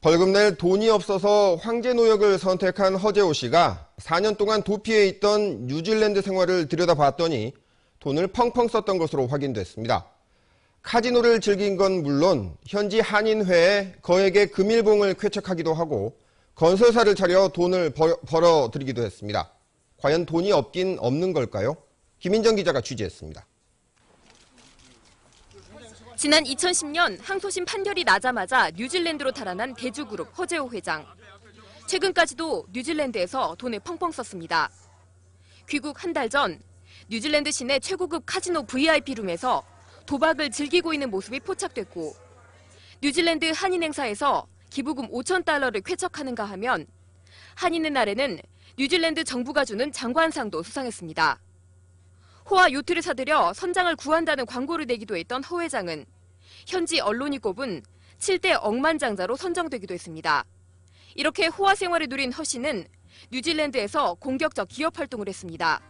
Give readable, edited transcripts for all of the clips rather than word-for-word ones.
벌금 낼 돈이 없어서 황제 노역을 선택한 허재호 씨가 4년 동안 도피해 있던 뉴질랜드 생활을 들여다봤더니 돈을 펑펑 썼던 것으로 확인됐습니다. 카지노를 즐긴 건 물론 현지 한인회에 거액의 금일봉을 쾌척하기도 하고 건설사를 차려 돈을 벌어들이기도 했습니다. 과연 돈이 없긴 없는 걸까요? 김인정 기자가 취재했습니다. 지난 2010년 항소심 판결이 나자마자 뉴질랜드로 달아난 대주그룹 허재호 회장. 최근까지도 뉴질랜드에서 돈을 펑펑 썼습니다. 귀국 한 달 전 뉴질랜드 시내 최고급 카지노 VIP룸에서 도박을 즐기고 있는 모습이 포착됐고 뉴질랜드 한인 행사에서 기부금 5,000달러를 쾌척하는가 하면 한인의 날에는 뉴질랜드 정부가 주는 장관상도 수상했습니다. 호화 요트를 사들여 선장을 구한다는 광고를 내기도 했던 허 회장은 현지 언론이 꼽은 7대 억만장자로 선정되기도 했습니다. 이렇게 호화 생활을 누린 허 씨는 뉴질랜드에서 공격적 기업 활동을 했습니다.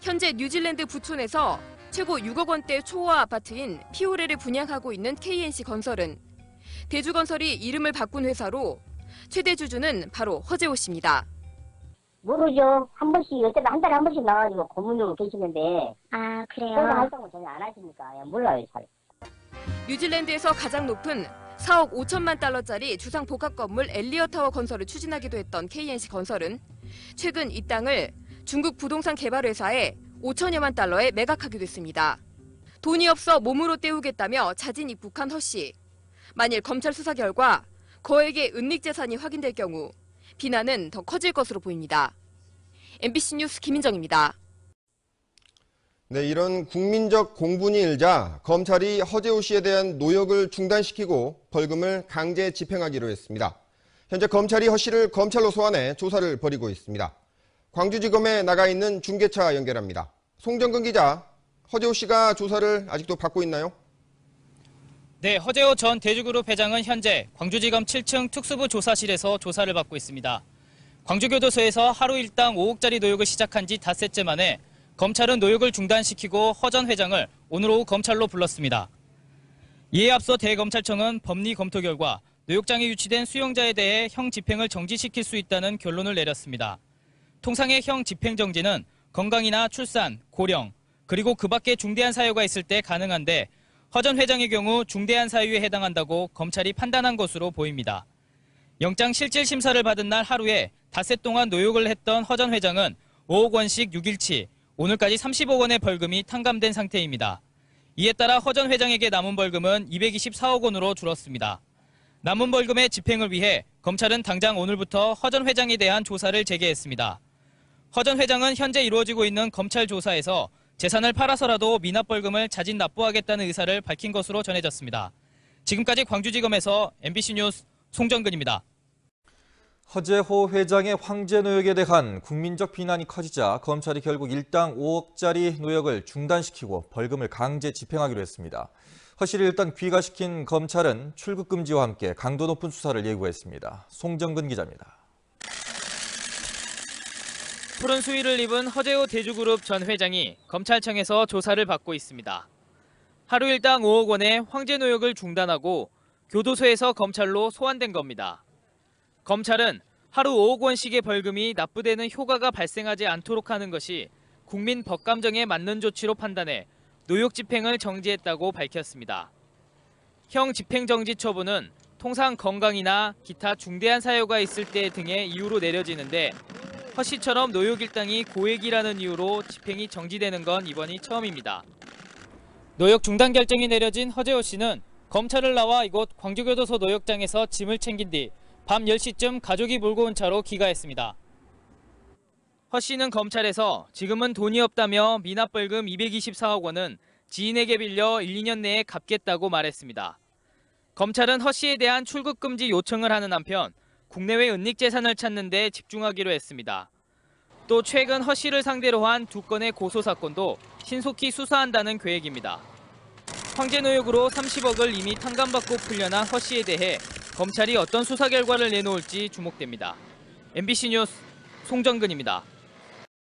현재 뉴질랜드 부촌에서 최고 6억 원대 초호화 아파트인 피오레를 분양하고 있는 KNC 건설은 대주건설이 이름을 바꾼 회사로 최대 주주는 바로 허재호 씨입니다. 모르죠. 한 번씩, 어쨌든 한 달에 한 번씩 나와가지고 고문으로 계시는데. 아, 그래요? 그런 활동을 전혀 안 하시니까 몰라요, 잘. 뉴질랜드에서 가장 높은 4억 5천만 달러짜리 주상 복합 건물 엘리엇타워 건설을 추진하기도 했던 KNC 건설은 최근 이 땅을 중국 부동산 개발 회사에 5천여만 달러에 매각하기도 했습니다. 돈이 없어 몸으로 때우겠다며 자진 입국한 허 씨. 만일 검찰 수사 결과 거액의 은닉 재산이 확인될 경우 비난은 더 커질 것으로 보입니다. MBC 뉴스 김인정입니다. 네, 이런 국민적 공분이 일자 검찰이 허재호 씨에 대한 노역을 중단시키고 벌금을 강제 집행하기로 했습니다. 현재 검찰이 허 씨를 검찰로 소환해 조사를 벌이고 있습니다. 광주지검에 나가 있는 중계차 연결합니다. 송정근 기자, 허재호 씨가 조사를 아직도 받고 있나요? 네, 허재호 전 대주그룹 회장은 현재 광주지검 7층 특수부 조사실에서 조사를 받고 있습니다. 광주교도소에서 하루 일당 5억짜리 노역을 시작한 지 닷새째 만에 검찰은 노역을 중단시키고 허 전 회장을 오늘 오후 검찰로 불렀습니다. 이에 앞서 대검찰청은 법리 검토 결과 노역장에 유치된 수용자에 대해 형 집행을 정지시킬 수 있다는 결론을 내렸습니다. 통상의 형 집행 정지는 건강이나 출산, 고령, 그리고 그 밖에 중대한 사유가 있을 때 가능한데 허 전 회장의 경우 중대한 사유에 해당한다고 검찰이 판단한 것으로 보입니다. 영장 실질 심사를 받은 날 하루에 닷새 동안 노역을 했던 허 전 회장은 5억 원씩 6일치, 오늘까지 30억 원의 벌금이 탕감된 상태입니다. 이에 따라 허 전 회장에게 남은 벌금은 224억 원으로 줄었습니다. 남은 벌금의 집행을 위해 검찰은 당장 오늘부터 허 전 회장에 대한 조사를 재개했습니다. 허 전 회장은 현재 이루어지고 있는 검찰 조사에서 재산을 팔아서라도 미납벌금을 자진 납부하겠다는 의사를 밝힌 것으로 전해졌습니다. 지금까지 광주지검에서 MBC 뉴스 송정근입니다. 허재호 회장의 황제 노역에 대한 국민적 비난이 커지자 검찰이 결국 일당 5억짜리 노역을 중단시키고 벌금을 강제 집행하기로 했습니다. 허 씨를 일단 귀가시킨 검찰은 출국 금지와 함께 강도 높은 수사를 예고했습니다. 송정근 기자입니다. 푸른 수의를 입은 허재호 대주그룹 전 회장이 검찰청에서 조사를 받고 있습니다. 하루 일당 5억 원의 황제 노역을 중단하고 교도소에서 검찰로 소환된 겁니다. 검찰은 하루 5억 원씩의 벌금이 납부되는 효과가 발생하지 않도록 하는 것이 국민 법감정에 맞는 조치로 판단해 노역 집행을 정지했다고 밝혔습니다. 형 집행정지 처분은 통상 건강이나 기타 중대한 사유가 있을 때 등의 이유로 내려지는데 허 씨처럼 노역 일당이 고액이라는 이유로 집행이 정지되는 건 이번이 처음입니다. 노역 중단 결정이 내려진 허재호 씨는 검찰을 나와 이곳 광주교도소 노역장에서 짐을 챙긴 뒤 밤 10시쯤 가족이 몰고 온 차로 귀가했습니다. 허 씨는 검찰에서 지금은 돈이 없다며 미납벌금 224억 원은 지인에게 빌려 1, 2년 내에 갚겠다고 말했습니다. 검찰은 허 씨에 대한 출국 금지 요청을 하는 한편 국내외 은닉 재산을 찾는 데 집중하기로 했습니다. 또 최근 허 씨를 상대로 한 2건의 고소 사건도 신속히 수사한다는 계획입니다. 황제 노역으로 30억을 이미 탕감받고 풀려난 허 씨에 대해 검찰이 어떤 수사 결과를 내놓을지 주목됩니다. MBC 뉴스 송정근입니다.